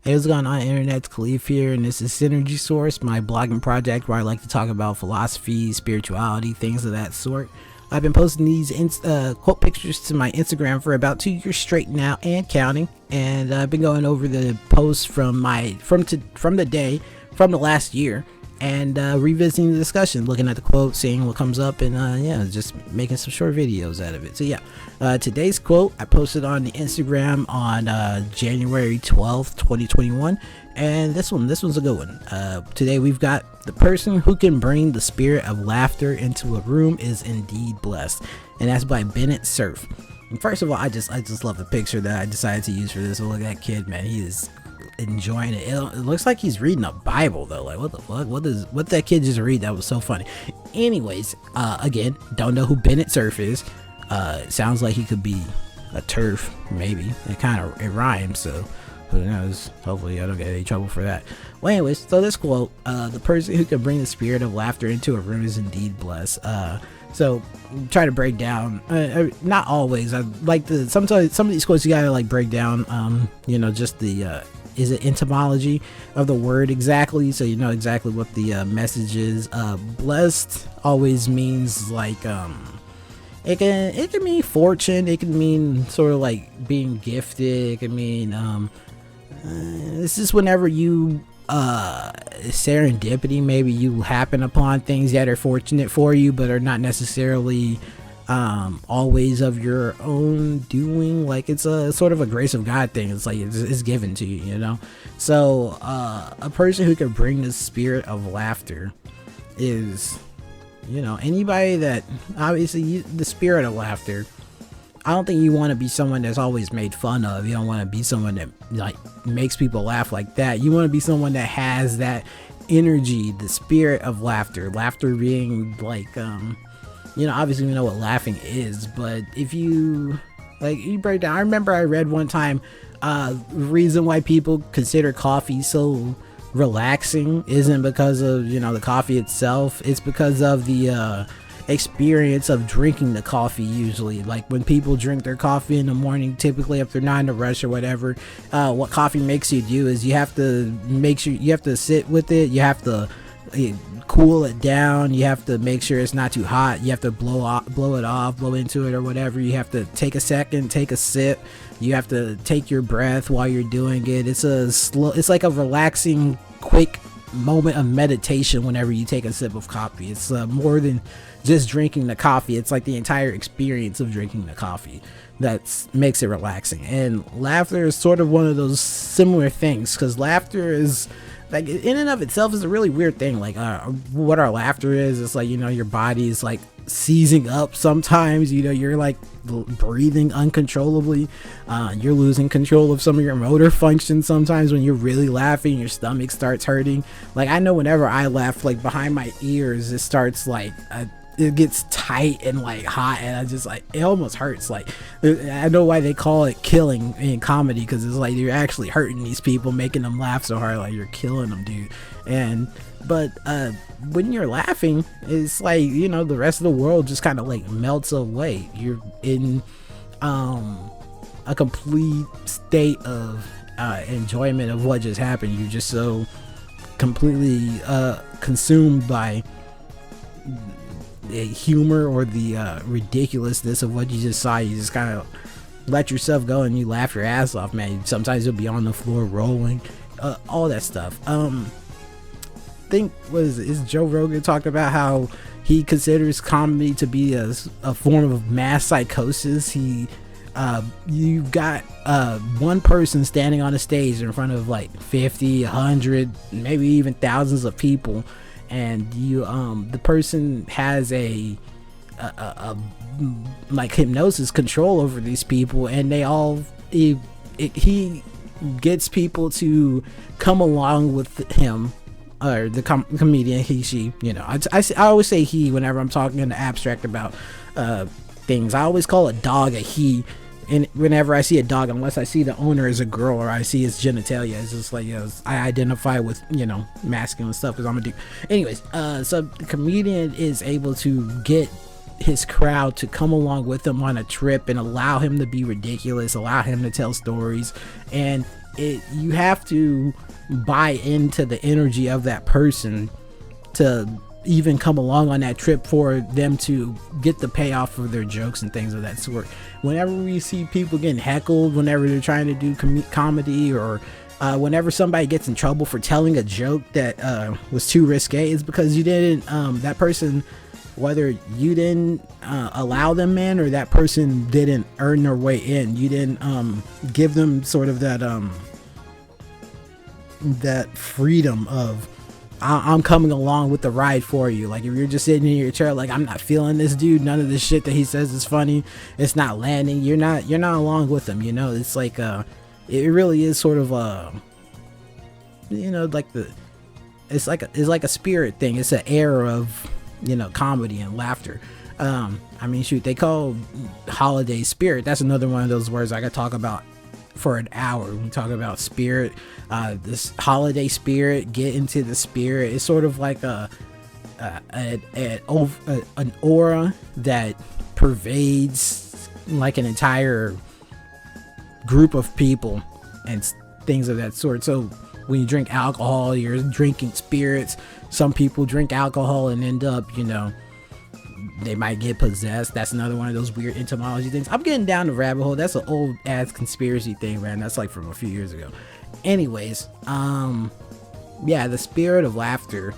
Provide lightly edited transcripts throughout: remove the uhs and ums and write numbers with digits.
Hey, what's going on, Internet's Khalif here, and this is Synergy Source, my blogging project where I like to talk about philosophy, spirituality, things of that sort. I've been posting these quote pictures to my Instagram for about 2 years straight now and counting, and I've been going over the posts from the last year and revisiting the discussion, looking at the quote, seeing what comes up, and just making some short videos out of it. So today's quote I posted on the Instagram on January 12th, 2021, and this one's a good one. Today we've got: the person who can bring the spirit of laughter into a room is indeed blessed, and that's by Bennett Cerf. And first of all, I just love the picture that I decided to use for this. Look at that kid, man. He is enjoying it. It looks like he's reading a Bible though. Like, what the fuck? What did that kid just read? That was so funny. Anyways, again, don't know who Bennett Cerf is. Sounds like he could be a turf, maybe. It rhymes, so who knows? Hopefully I don't get any trouble for that. Well, anyways, so this quote: the person who can bring the spirit of laughter into a room is indeed blessed. So try to break down, not always. I like sometimes some of these quotes you gotta like break down, just the is it etymology of the word exactly, so you know exactly what the message is. Blessed always means like it can mean fortune, it can mean sort of like being gifted, it can mean this is whenever you serendipity, maybe you happen upon things that are fortunate for you but are not necessarily always of your own doing. Like, it's a sort of a grace of God thing. It's like it's given to you, you know. So a person who can bring the spirit of laughter is, anybody that obviously the spirit of laughter. I don't think you want to be someone that's always made fun of. You don't want to be someone that like makes people laugh like that. You want to be someone that has that energy, the spirit of laughter. Laughter being like, obviously we know what laughing is, but if you break down, I remember I read one time, the reason why people consider coffee so relaxing isn't because of, the coffee itself. It's because of the, experience of drinking the coffee. Usually, like when people drink their coffee in the morning, typically if they're not in a rush or whatever, what coffee makes you do is you have to make sure you have to sit with it, you have to cool it down, you have to make sure it's not too hot, you have to blow into it or whatever, you have to take a second, take a sip, you have to take your breath while you're doing it. It's like a relaxing quick moment of meditation whenever you take a sip of coffee. It's more than just drinking the coffee. It's like the entire experience of drinking the coffee that makes it relaxing. And laughter is sort of one of those similar things, because laughter is like, in and of itself, is a really weird thing. Like what our laughter is, it's like, your body is like seizing up sometimes, you're like breathing uncontrollably, you're losing control of some of your motor functions sometimes when you're really laughing, your stomach starts hurting. Like, I know whenever I laugh, like behind my ears, it starts like it gets tight and like hot, and I just like, it almost hurts. Like, I know why they call it killing in comedy, because it's like you're actually hurting these people, making them laugh so hard, like you're killing them, dude. But when you're laughing, it's like, the rest of the world just kind of like melts away. You're in a complete state of enjoyment of what just happened. You're just so completely consumed by the humor or the ridiculousness of what you just saw. You just kind of let yourself go and you laugh your ass off, man. Sometimes you'll be on the floor rolling, all that stuff. Think is Joe Rogan talked about how he considers comedy to be a form of mass psychosis. You've got one person standing on a stage in front of like 50, 100, maybe even thousands of people, and the person has a like hypnosis control over these people, and he gets people to come along with him, or the comedian, she, I always say he whenever I'm talking in the abstract about things. I always call a dog a he, and whenever I see a dog, unless I see the owner as a girl or I see his genitalia, it's just like, I identify with, masculine stuff because I'm a dude. Anyways, so the comedian is able to get his crowd to come along with him on a trip and allow him to be ridiculous, allow him to tell stories, and you have to buy into the energy of that person to even come along on that trip for them to get the payoff for their jokes and things of that sort. Whenever we see people getting heckled, whenever they're trying to do comedy, or whenever somebody gets in trouble for telling a joke that was too risque, it's because you didn't, that person, whether you didn't allow them in, or that person didn't earn their way in, you didn't give them sort of that that freedom of, I'm coming along with the ride for you. Like, if you're just sitting in your chair like, I'm not feeling this dude, none of this shit that he says is funny, it's not landing, you're not along with him, you know. It's like it really is sort of you know, like it's like a spirit thing. It's an air of, you know, comedy and laughter. I mean, shoot, they call holiday spirit. That's another one of those words I could talk about for an hour. We talk about spirit, this holiday spirit, get into the spirit. It's sort of like an aura that pervades like an entire group of people and things of that sort. So when you drink alcohol, you're drinking spirits. Some people drink alcohol and end up, you know, they might get possessed. That's another one of those weird etymology things. I'm getting down the rabbit hole. That's an old ass conspiracy thing, man. That's like from a few years ago. Anyways, yeah, the spirit of laughter.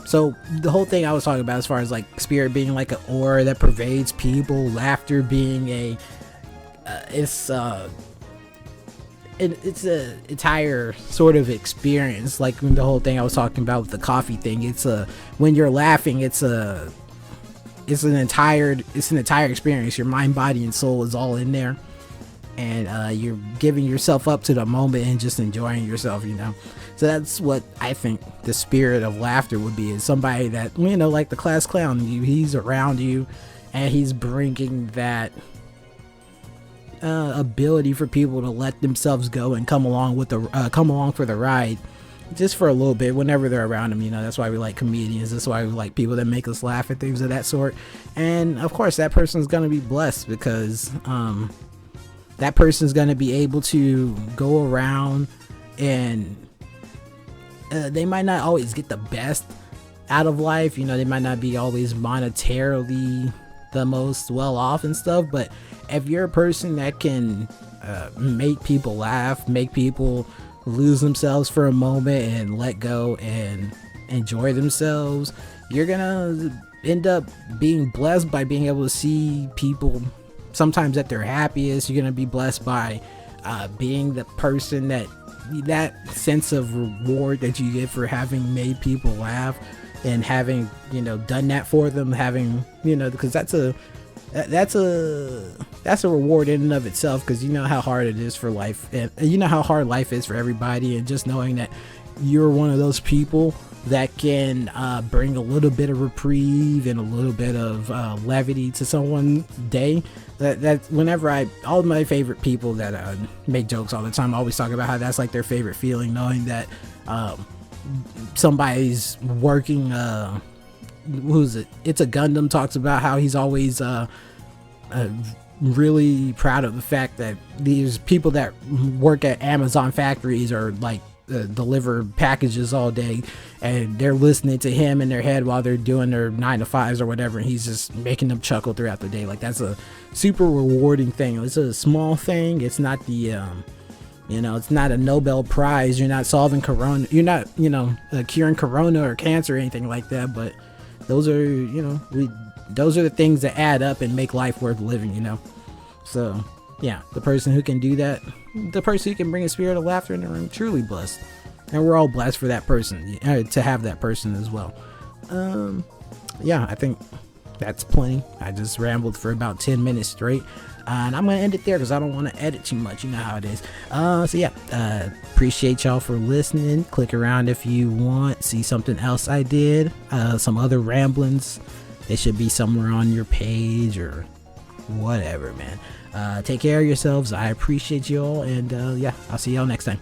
So the whole thing I was talking about, as far as like spirit being like an aura that pervades people, laughter being a it's a entire sort of experience. Like when the whole thing I was talking about with the coffee thing, it's when you're laughing, it's an entire experience. Your mind, body, and soul is all in there, and you're giving yourself up to the moment and just enjoying yourself, you know. So that's what I think the spirit of laughter would be, is somebody that, you know, like the class clown, he's around you and he's bringing that ability for people to let themselves go and come along for the ride, just for a little bit whenever they're around him. You know, that's why we like comedians. That's why we like people that make us laugh at things of that sort. And of course that person's gonna be blessed, because that person's gonna be able to go around, and they might not always get the best out of life. You know, they might not be always monetarily the most well off and stuff, but if you're a person that can make people laugh, make people lose themselves for a moment and let go and enjoy themselves, you're gonna end up being blessed by being able to see people sometimes at their happiest. You're gonna be blessed by being the person that sense of reward that you get for having made people laugh and having, you know, done that for them, having, you know, because that's a reward in and of itself, because you know how hard it is for life, and you know how hard life is for everybody, and just knowing that you're one of those people that can bring a little bit of reprieve and a little bit of levity to someone's day. That whenever all of my favorite people that make jokes all the time always talk about how that's like their favorite feeling, knowing that somebody's working. Who's it? It's a Gundam talks about how he's always really proud of the fact that these people that work at Amazon factories are like deliver packages all day, and they're listening to him in their head while they're doing their 9 to 5s or whatever, and he's just making them chuckle throughout the day. Like, that's a super rewarding thing. It's a small thing. It's not the you know, it's not a Nobel Prize. You're not solving corona. You're not, you know, curing corona or cancer or anything like that. But those are, you know, those are the things that add up and make life worth living, you know. So yeah, the person who can do that, the person who can bring a spirit of laughter in the room, truly blessed. And we're all blessed for that person, to have that person as well. Yeah, I think that's plenty. I just rambled for about 10 minutes straight. And I'm going to end it there because I don't want to edit too much. You know how it is. So yeah, appreciate y'all for listening. Click around if you want. See something else I did. Some other ramblings. They should be somewhere on your page or whatever, man. Take care of yourselves. I appreciate y'all. And yeah, I'll see y'all next time.